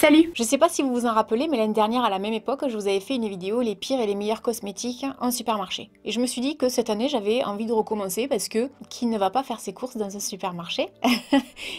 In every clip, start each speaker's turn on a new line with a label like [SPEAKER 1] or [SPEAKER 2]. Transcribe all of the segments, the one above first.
[SPEAKER 1] Salut! Je sais pas si vous vous en rappelez, mais l'année dernière, à la même époque, je vous avais fait une vidéo les pires et les meilleurs cosmétiques en supermarché. Et je me suis dit que cette année, j'avais envie de recommencer parce que qui ne va pas faire ses courses dans un supermarché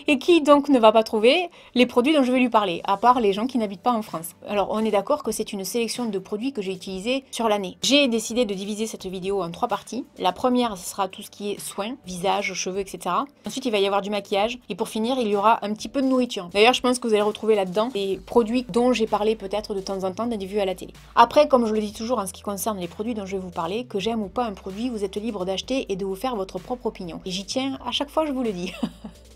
[SPEAKER 1] et qui donc ne va pas trouver les produits dont je vais lui parler, à part les gens qui n'habitent pas en France. Alors, on est d'accord que c'est une sélection de produits que j'ai utilisés sur l'année. J'ai décidé de diviser cette vidéo en 3 parties. La première, ce sera tout ce qui est soins, visage, cheveux, etc. Ensuite, il va y avoir du maquillage. Et pour finir, il y aura un petit peu de nourriture. D'ailleurs, je pense que vous allez retrouver là-dedans des produits dont j'ai parlé peut-être de temps en temps dans des vues à la télé. Après, comme je le dis toujours en ce qui concerne les produits dont je vais vous parler, que j'aime ou pas un produit, vous êtes libre d'acheter et de vous faire votre propre opinion. Et j'y tiens à chaque fois, je vous le dis.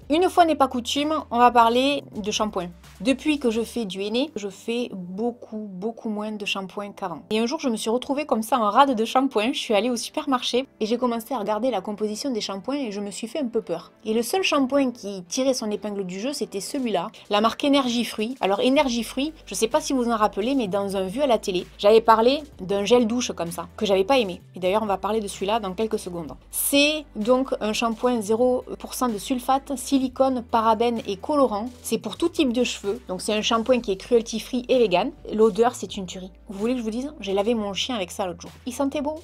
[SPEAKER 1] Une fois n'est pas coutume, on va parler de shampoing. Depuis que je fais du henné, je fais beaucoup moins de shampoing qu'avant. Et un jour, je me suis retrouvée comme ça en rade de shampoing. Je suis allée au supermarché et j'ai commencé à regarder la composition des shampoings et je me suis fait un peu peur. Et le seul shampoing qui tirait son épingle du jeu, c'était celui-là, la marque Energy Fruit. Alors Energy Fruit, je sais pas si vous en rappelez, mais dans un vu à la télé, j'avais parlé d'un gel douche comme ça, que j'avais pas aimé. Et d'ailleurs, on va parler de celui-là dans quelques secondes. C'est donc un shampoing 0% de sulfate, silicone, parabènes et colorant. C'est pour tout type de cheveux. Donc c'est un shampoing qui est cruelty free et vegan. L'odeur, c'est une tuerie. Vous voulez que je vous dise? J'ai lavé mon chien avec ça l'autre jour. Il sentait bon.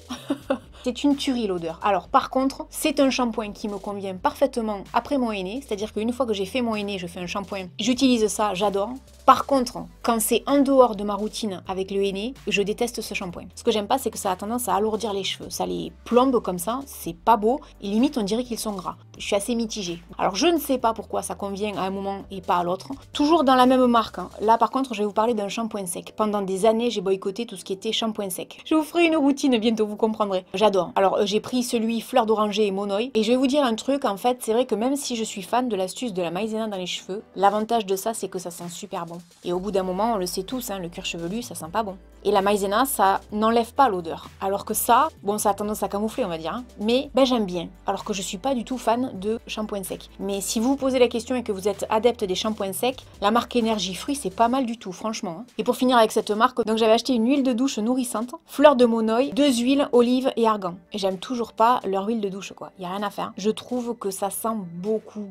[SPEAKER 1] C'est une tuerie l'odeur. Alors par contre, c'est un shampoing qui me convient parfaitement après mon henné. C'est-à-dire qu'une fois que j'ai fait mon henné, je fais un shampoing. J'utilise ça, j'adore. Par contre, quand c'est en dehors de ma routine avec le henné, je déteste ce shampoing. Ce que j'aime pas, c'est que ça a tendance à alourdir les cheveux. Ça les plombe comme ça, c'est pas beau. Et limite, on dirait qu'ils sont gras. Je suis assez mitigée. Alors je ne sais pas pourquoi ça convient à un moment et pas à l'autre. Toujours dans la même marque. Là par contre, je vais vous parler d'un shampoing sec. Pendant des années, j'ai boycotté tout ce qui était shampoing sec. Je vous ferai une routine bientôt, vous comprendrez. J'adore. Alors j'ai pris celui fleur d'oranger et monoï. Et je vais vous dire un truc, en fait, c'est vrai que même si je suis fan de l'astuce de la maïzena dans les cheveux, l'avantage de ça, c'est que ça sent super bon. Et au bout d'un moment, on le sait tous, hein, le cuir chevelu, ça sent pas bon. Et la maïzena, ça n'enlève pas l'odeur. Alors que ça, bon, ça a tendance à camoufler, on va dire. Hein. Mais ben, j'aime bien. Alors que je suis pas du tout fan de shampoing sec. Mais si vous vous posez la question et que vous êtes adepte des shampoings secs, la marque Energy Fruit, c'est pas mal du tout, franchement. Hein. Et pour finir avec cette marque, donc j'avais acheté une huile de douche nourrissante, fleur de monoï, 2 huiles, olive et argan. Et j'aime toujours pas leur huile de douche, quoi. Y a rien à faire. Je trouve que ça sent beaucoup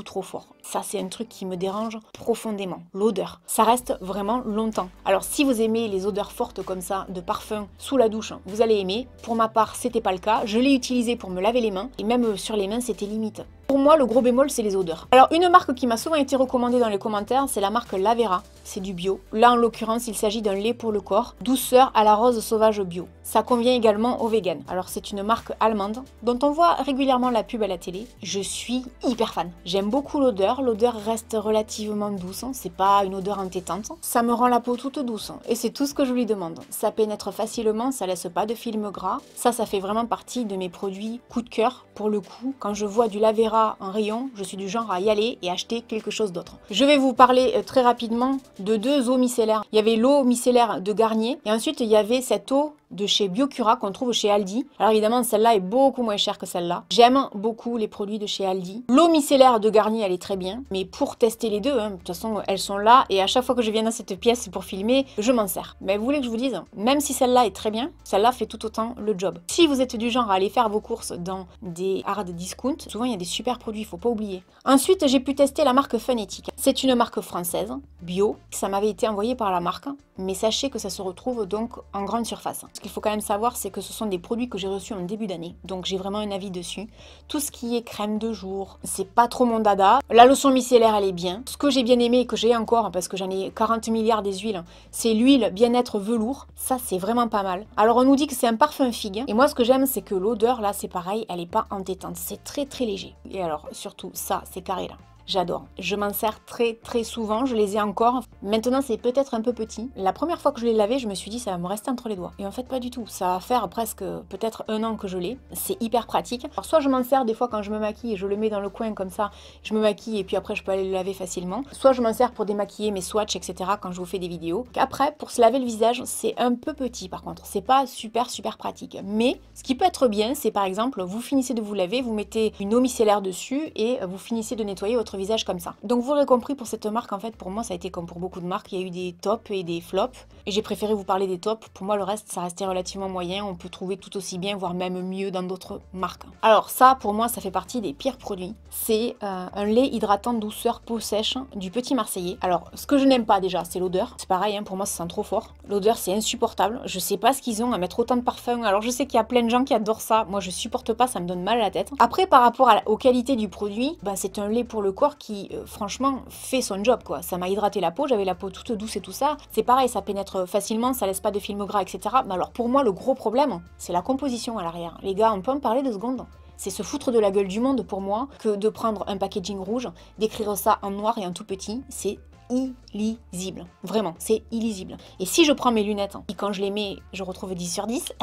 [SPEAKER 1] trop fort. Ça, c'est un truc qui me dérange profondément. L'odeur. Ça reste vraiment longtemps. Alors, si vous aimez les odeurs fortes comme ça, de parfum sous la douche, vous allez aimer. Pour ma part, c'était pas le cas. Je l'ai utilisé pour me laver les mains. Et même sur les mains, c'était limite. Pour moi, le gros bémol, c'est les odeurs. Alors, une marque qui m'a souvent été recommandée dans les commentaires, c'est la marque Lavera. C'est du bio. Là, en l'occurrence, il s'agit d'un lait pour le corps, douceur à la rose sauvage bio. Ça convient également aux véganes. Alors, c'est une marque allemande dont on voit régulièrement la pub à la télé. Je suis hyper fan. J'aime beaucoup l'odeur. L'odeur reste relativement douce. C'est pas une odeur entêtante. Ça me rend la peau toute douce. Et c'est tout ce que je lui demande. Ça pénètre facilement, ça laisse pas de film gras. Ça fait vraiment partie de mes produits coup de cœur. Pour le coup, quand je vois du Lavera en rayon, je suis du genre à y aller et acheter quelque chose d'autre. Je vais vous parler très rapidement de 2 eaux micellaires. Il y avait l'eau micellaire de Garnier et ensuite il y avait cette eau de chez Biocura qu'on trouve chez Aldi. Alors évidemment, celle-là est beaucoup moins chère que celle-là. J'aime beaucoup les produits de chez Aldi. L'eau micellaire de Garnier, elle est très bien, mais pour tester les deux, hein, de toute façon, elles sont là et à chaque fois que je viens dans cette pièce pour filmer, je m'en sers. Mais vous voulez que je vous dise, même si celle-là est très bien, celle-là fait tout autant le job. Si vous êtes du genre à aller faire vos courses dans des hard discount, souvent il y a des super produits, il faut pas oublier. Ensuite, j'ai pu tester la marque Funetic. C'est une marque française, bio. Ça m'avait été envoyé par la marque, mais sachez que ça se retrouve donc en grande surface. Ce qu'il faut quand même savoir, c'est que ce sont des produits que j'ai reçus en début d'année, donc j'ai vraiment un avis dessus. Tout ce qui est crème de jour, c'est pas trop mon dada. La lotion micellaire, elle est bien. Ce que j'ai bien aimé et que j'ai encore, parce que j'en ai 40 milliards des huiles, c'est l'huile bien-être velours. Ça, c'est vraiment pas mal. Alors, on nous dit que c'est un parfum figue, et moi, ce que j'aime, c'est que l'odeur, là, c'est pareil, elle est pas entêtante. C'est très léger. Et alors, surtout, ça, c'est carré là. J'adore. Je m'en sers très souvent, je les ai encore. Maintenant, c'est peut-être un peu petit. La première fois que je l'ai lavé, je me suis dit ça va me rester entre les doigts. Et en fait, pas du tout. Ça va faire presque peut-être 1 an que je l'ai. C'est hyper pratique. Alors, soit je m'en sers des fois quand je me maquille et je le mets dans le coin comme ça, je me maquille et puis après je peux aller le laver facilement. Soit je m'en sers pour démaquiller mes swatchs, etc. quand je vous fais des vidéos. Après, pour se laver le visage, c'est un peu petit par contre. C'est pas super pratique. Mais ce qui peut être bien, c'est par exemple, vous finissez de vous laver, vous mettez une eau micellaire dessus et vous finissez de nettoyer votre votre visage comme ça. Donc vous l'aurez compris, pour cette marque, en fait, pour moi, ça a été comme pour beaucoup de marques. Il y a eu des tops et des flops. Et j'ai préféré vous parler des tops. Pour moi, le reste, ça restait relativement moyen. On peut trouver tout aussi bien, voire même mieux dans d'autres marques. Alors ça, pour moi, ça fait partie des pires produits. C'est un lait hydratant douceur peau sèche du Petit Marseillais. Alors, ce que je n'aime pas déjà, c'est l'odeur. C'est pareil, hein, pour moi, ça sent trop fort. L'odeur, c'est insupportable. Je sais pas ce qu'ils ont à mettre autant de parfum. Alors, je sais qu'il y a plein de gens qui adorent ça. Moi, je supporte pas, ça me donne mal à la tête. Après, par rapport aux qualités du produit, bah, c'est un lait pour le corps qui, franchement, fait son job, quoi. Ça m'a hydraté la peau, j'avais la peau toute douce et tout ça. C'est pareil, ça pénètre facilement, ça laisse pas de film gras, etc. Mais alors, pour moi, le gros problème, c'est la composition à l'arrière. Les gars, on peut en parler 2 secondes? C'est se foutre de la gueule du monde pour moi que de prendre un packaging rouge, d'écrire ça en noir et en tout petit, c'est illisible. Vraiment, c'est illisible. Et si je prends mes lunettes, et quand je les mets, je retrouve 10 sur 10,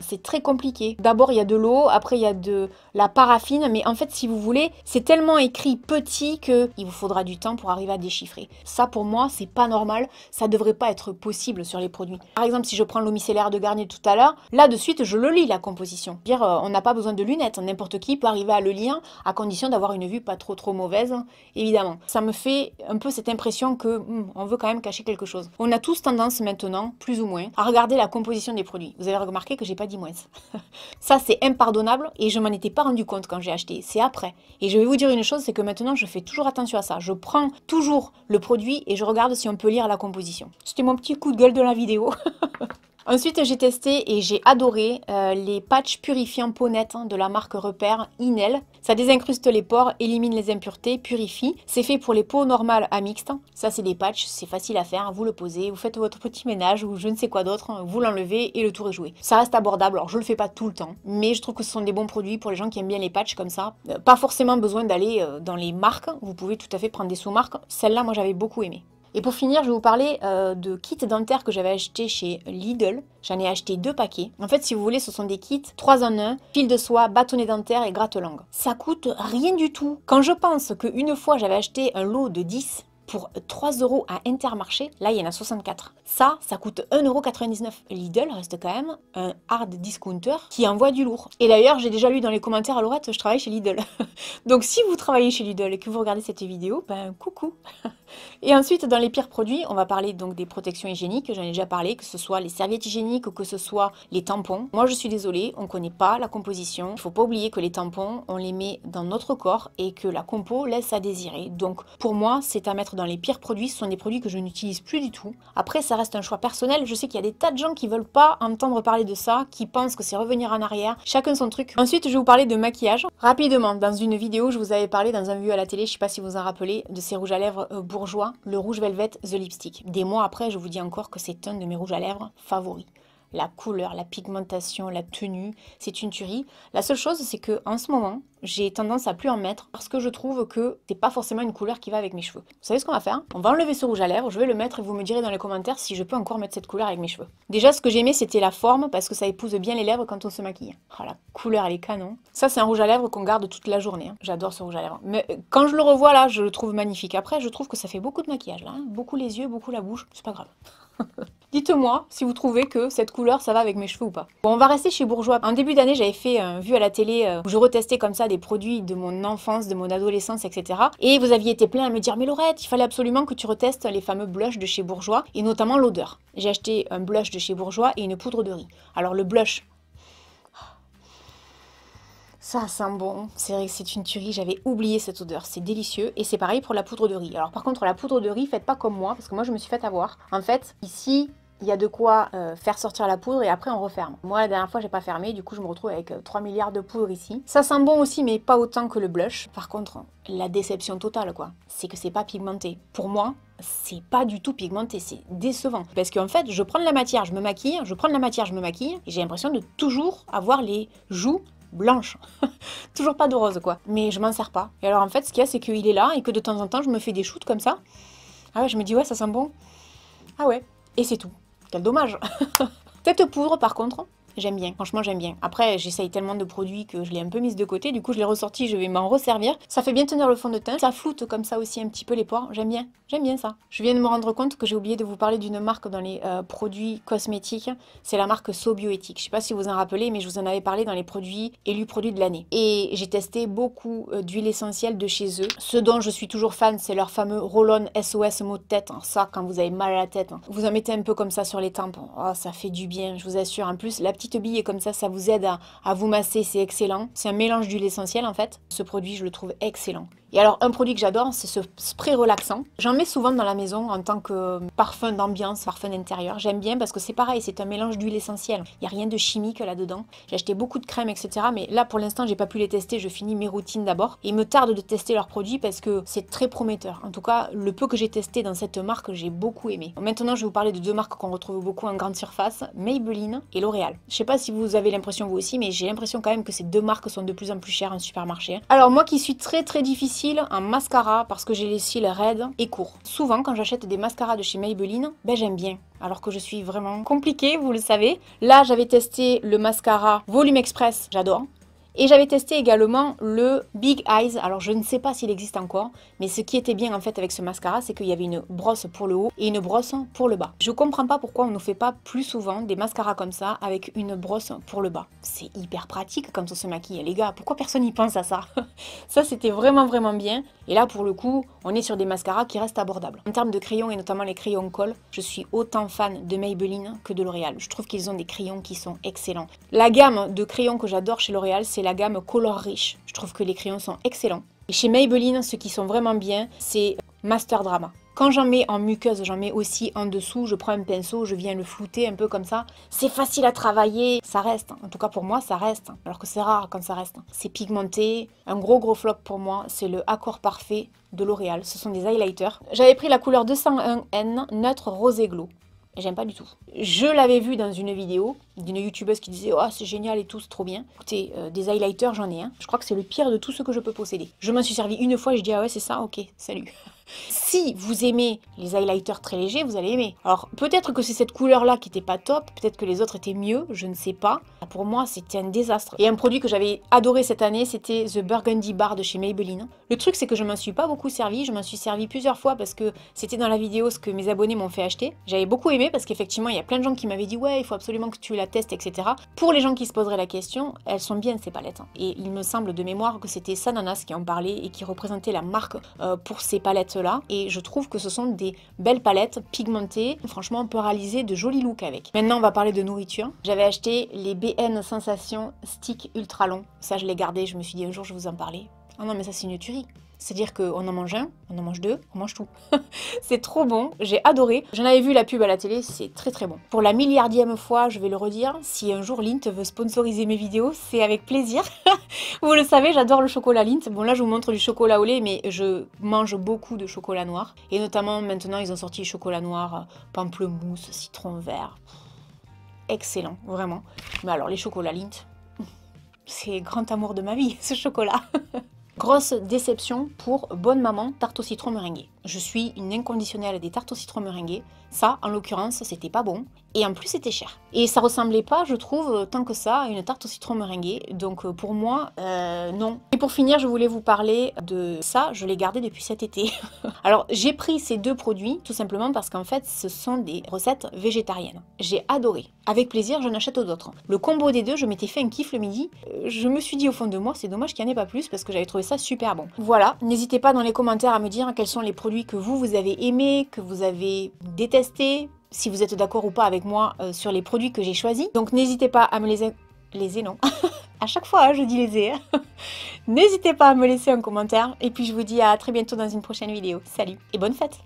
[SPEAKER 1] c'est très compliqué. D'abord, il y a de l'eau, après, il y a de la paraffine, mais en fait, si vous voulez, c'est tellement écrit petit qu'il vous faudra du temps pour arriver à déchiffrer. Ça, pour moi, c'est pas normal, ça devrait pas être possible sur les produits. Par exemple, si je prends l'eau micellaire de Garnier tout à l'heure, là, de suite, je le lis, la composition. Dire, on n'a pas besoin de lunettes, n'importe qui peut arriver à le lire, à condition d'avoir une vue pas trop mauvaise, évidemment. Ça me fait un peu cette impression que on veut quand même cacher quelque chose. On a tous tendance maintenant, plus ou moins, à regarder la composition des produits. Vous avez remarqué que j'ai pas dit moins. Ça, c'est impardonnable et je m'en étais pas rendu compte quand j'ai acheté. C'est après. Et je vais vous dire une chose, c'est que maintenant, je fais toujours attention à ça. Je prends toujours le produit et je regarde si on peut lire la composition. C'était mon petit coup de gueule de la vidéo. Ensuite, j'ai testé et j'ai adoré les patchs purifiants peau nette de la marque Repère Inel. Ça désincruste les pores, élimine les impuretés, purifie. C'est fait pour les peaux normales à mixtes. Ça, c'est des patchs, c'est facile à faire. Vous le posez, vous faites votre petit ménage ou je ne sais quoi d'autre, vous l'enlevez et le tour est joué. Ça reste abordable, alors je le fais pas tout le temps, mais je trouve que ce sont des bons produits pour les gens qui aiment bien les patchs comme ça. Pas forcément besoin d'aller dans les marques, vous pouvez tout à fait prendre des sous-marques. Celle-là, moi, j'avais beaucoup aimé. Et pour finir, je vais vous parler de kits dentaires que j'avais acheté chez Lidl. J'en ai acheté 2 paquets. En fait, si vous voulez, ce sont des kits 3 en 1, fil de soie, bâtonnet dentaire et gratte-langue. Ça coûte rien du tout. Quand je pense qu'une fois, j'avais acheté un lot de 10 pour 3 € à Intermarché, là il y en a 64. Ça coûte 1,99 €. Lidl reste quand même un hard discounter qui envoie du lourd. Et d'ailleurs, j'ai déjà lu dans les commentaires à Laurette, je travaille chez Lidl. Donc si vous travaillez chez Lidl et que vous regardez cette vidéo, ben coucou. Et ensuite, dans les pires produits, on va parler donc des protections hygiéniques, j'en ai déjà parlé, que ce soit les serviettes hygiéniques ou que ce soit les tampons. Moi, je suis désolée, on ne connaît pas la composition. Il ne faut pas oublier que les tampons, on les met dans notre corps et que la compo laisse à désirer. Donc, pour moi, c'est à mettre dans les pires produits. Ce sont des produits que je n'utilise plus du tout. Après, ça reste un choix personnel. Je sais qu'il y a des tas de gens qui ne veulent pas entendre parler de ça, qui pensent que c'est revenir en arrière. Chacun son truc. Ensuite, je vais vous parler de maquillage. Rapidement, dans une vidéo, je vous avais parlé dans un vue à la télé, je ne sais pas si vous vous en rappelez, de ces rouges à lèvres bourgeois, le rouge velvet The Lipstick. Des mois après, je vous dis encore que c'est un de mes rouges à lèvres favoris. La couleur, la pigmentation, la tenue, c'est une tuerie. La seule chose, c'est que en ce moment, j'ai tendance à plus en mettre parce que je trouve que c'est pas forcément une couleur qui va avec mes cheveux. Vous savez ce qu'on va faire? On va enlever ce rouge à lèvres, je vais le mettre et vous me direz dans les commentaires si je peux encore mettre cette couleur avec mes cheveux. Déjà, ce que j'aimais, c'était la forme parce que ça épouse bien les lèvres quand on se maquille. Oh, la couleur, elle est canon. Ça, c'est un rouge à lèvres qu'on garde toute la journée. Hein. J'adore ce rouge à lèvres. Mais quand je le revois là, je le trouve magnifique. Après, je trouve que ça fait beaucoup de maquillage là. Hein. Beaucoup les yeux, beaucoup la bouche. C'est pas grave. Dites-moi si vous trouvez que cette couleur ça va avec mes cheveux ou pas. Bon, on va rester chez Bourjois. En début d'année, j'avais fait un vue à la télé où je retestais comme ça des produits de mon enfance, de mon adolescence, etc. Et vous aviez été plein à me dire, mais Laurette, il fallait absolument que tu retestes les fameux blushs de chez Bourjois et notamment l'odeur. J'ai acheté un blush de chez Bourjois et une poudre de riz. Alors le blush, ça sent bon, c'est vrai que c'est une tuerie, j'avais oublié cette odeur, c'est délicieux. Et c'est pareil pour la poudre de riz. Alors par contre, la poudre de riz, faites pas comme moi, parce que moi je me suis fait avoir. En fait, ici, il y a de quoi faire sortir la poudre et après on referme. Moi la dernière fois j'ai pas fermé, du coup je me retrouve avec 3 milliards de poudre ici. Ça sent bon aussi mais pas autant que le blush. Par contre, la déception totale quoi, c'est que c'est pas pigmenté. Pour moi, c'est pas du tout pigmenté, c'est décevant. Parce qu'en fait, je prends de la matière, je me maquille, je prends de la matière, je me maquille, et j'ai l'impression de toujours avoir les joues blanches. Toujours pas de rose quoi. Mais je m'en sers pas. Et alors en fait, ce qu'il y a, c'est qu'il est là et que de temps en temps, je me fais des shoots comme ça. Ah ouais, je me dis ouais, ça sent bon. Ah ouais, et c'est tout. Quel dommage. Cette poudre, par contre, j'aime bien. Franchement, j'aime bien. Après, j'essaye tellement de produits que je l'ai un peu mise de côté. Du coup, je l'ai ressorti, je vais m'en resservir. Ça fait bien tenir le fond de teint. Ça floute comme ça aussi un petit peu les pores. J'aime bien. J'aime bien ça. Je viens de me rendre compte que j'ai oublié de vous parler d'une marque dans les produits cosmétiques. C'est la marque So Bioéthique. Je sais pas si vous en rappelez, mais je vous en avais parlé dans les produits élus produits de l'année. Et j'ai testé beaucoup d'huiles essentielles de chez eux. Ce dont je suis toujours fan, c'est leur fameux Roll-On SOS maux de tête. Ça, quand vous avez mal à la tête, vous en mettez un peu comme ça sur les tempes. Oh, ça fait du bien, je vous assure. En plus, la petite bille est comme ça vous aide à vous masser, c'est excellent. C'est un mélange d'huile essentielle en fait. Ce produit, je le trouve excellent. Et alors, un produit que j'adore, c'est ce spray relaxant. J'en mets souvent dans la maison en tant que parfum d'ambiance, parfum d'intérieur. J'aime bien parce que c'est pareil, c'est un mélange d'huile essentielle. Il n'y a rien de chimique là-dedans. J'ai acheté beaucoup de crèmes, etc. Mais là, pour l'instant, j'ai pas pu les tester. Je finis mes routines d'abord. Et il me tarde de tester leurs produits parce que c'est très prometteur. En tout cas, le peu que j'ai testé dans cette marque, j'ai beaucoup aimé. Maintenant, je vais vous parler de deux marques qu'on retrouve beaucoup en grande surface, Maybelline et L'Oréal. Je sais pas si vous avez l'impression vous aussi, mais j'ai l'impression quand même que ces deux marques sont de plus en plus chères en supermarché. Alors moi qui suis très difficile en mascara parce que j'ai les cils raides et courts. Souvent quand j'achète des mascaras de chez Maybelline, ben j'aime bien. Alors que je suis vraiment compliquée, vous le savez. Là j'avais testé le mascara Volume Express, j'adore. Et j'avais testé également le Big Eyes. Alors je ne sais pas s'il existe encore, mais ce qui était bien en fait avec ce mascara, c'est qu'il y avait une brosse pour le haut et une brosse pour le bas. Je comprends pas pourquoi on ne fait pas plus souvent des mascaras comme ça avec une brosse pour le bas. C'est hyper pratique quand on se maquille, les gars. Pourquoi personne n'y pense à ça? Ça c'était vraiment bien. Et là pour le coup, on est sur des mascaras qui restent abordables. En termes de crayons et notamment les crayons colle, je suis autant fan de Maybelline que de L'Oréal. Je trouve qu'ils ont des crayons qui sont excellents. La gamme de crayons que j'adore chez L'Oréal, c'est la gamme Color Rich. Je trouve que les crayons sont excellents. Et chez Maybelline, ceux qui sont vraiment bien, c'est Master Drama. Quand j'en mets en muqueuse, j'en mets aussi en dessous, je prends un pinceau, je viens le flouter un peu comme ça. C'est facile à travailler, ça reste. En tout cas pour moi, ça reste. Alors que c'est rare quand ça reste. C'est pigmenté. Un gros flop pour moi, c'est le Accord Parfait de L'Oréal. Ce sont des highlighters. J'avais pris la couleur 201N Neutre Rosé Glow. J'aime pas du tout. Je l'avais vu dans une vidéo d'une youtubeuse qui disait « Oh, c'est génial et tout, c'est trop bien ». Écoutez, des highlighters, j'en ai un. Je crois que c'est le pire de tout ce que je peux posséder. Je m'en suis servi une fois et je dis « Ah ouais, c'est ça, ok, salut ». Si vous aimez les highlighters très légers, vous allez aimer. Alors peut-être que c'est cette couleur-là qui n'était pas top, peut-être que les autres étaient mieux, je ne sais pas. Pour moi, c'était un désastre. Et un produit que j'avais adoré cette année, c'était The Burgundy Bar de chez Maybelline. Le truc, c'est que je m'en suis pas beaucoup servi. Je m'en suis servi plusieurs fois parce que c'était dans la vidéo ce que mes abonnés m'ont fait acheter. J'avais beaucoup aimé parce qu'effectivement, il y a plein de gens qui m'avaient dit « Ouais, il faut absolument que tu la testes, etc. » Pour les gens qui se poseraient la question, elles sont bien ces palettes. Et il me semble de mémoire que c'était Sananas qui en parlait et qui représentait la marque pour ces palettes-là. Et je trouve que ce sont des belles palettes pigmentées. Franchement, on peut réaliser de jolis looks avec. Maintenant, on va parler de nourriture. J'avais acheté les BN Sensation Stick Ultra Long. Ça, je l'ai gardé. Je me suis dit un jour, je vais vous en parler. Ah non, mais ça, c'est une tuerie. C'est-à-dire qu'on en mange un, on en mange deux, on mange tout. C'est trop bon, j'ai adoré. J'en avais vu la pub à la télé, c'est très bon. Pour la milliardième fois, je vais le redire, si un jour Lindt veut sponsoriser mes vidéos, c'est avec plaisir. Vous le savez, j'adore le chocolat Lindt. Bon là, je vous montre du chocolat au lait, mais je mange beaucoup de chocolat noir. Et notamment, maintenant, ils ont sorti le chocolat noir, pamplemousse, citron vert. Excellent, vraiment. Mais alors, les chocolats Lindt, c'est grand amour de ma vie, ce chocolat. Grosse déception pour Bonne Maman tarte au citron meringuée. Je suis une inconditionnelle des tartes au citron meringuées. Ça, en l'occurrence, c'était pas bon. Et en plus, c'était cher. Et ça ressemblait pas, je trouve, tant que ça, à une tarte au citron meringuée. Donc pour moi, non. Et pour finir, je voulais vous parler de ça. Je l'ai gardé depuis cet été. Alors, j'ai pris ces deux produits, tout simplement parce qu'en fait, ce sont des recettes végétariennes. J'ai adoré. Avec plaisir, j'en achète d'autres. Le combo des deux, je m'étais fait un kiff le midi. Je me suis dit au fond de moi, c'est dommage qu'il n'y en ait pas plus parce que j'avais trouvé ça super bon. Voilà, n'hésitez pas dans les commentaires à me dire quels sont les produits que vous avez aimés, que vous avez détestés, si vous êtes d'accord ou pas avec moi sur les produits que j'ai choisis. Donc n'hésitez pas à me les non. À chaque fois, je dis les hein. N'hésitez pas à me laisser un commentaire. Et puis je vous dis à très bientôt dans une prochaine vidéo. Salut et bonne fête!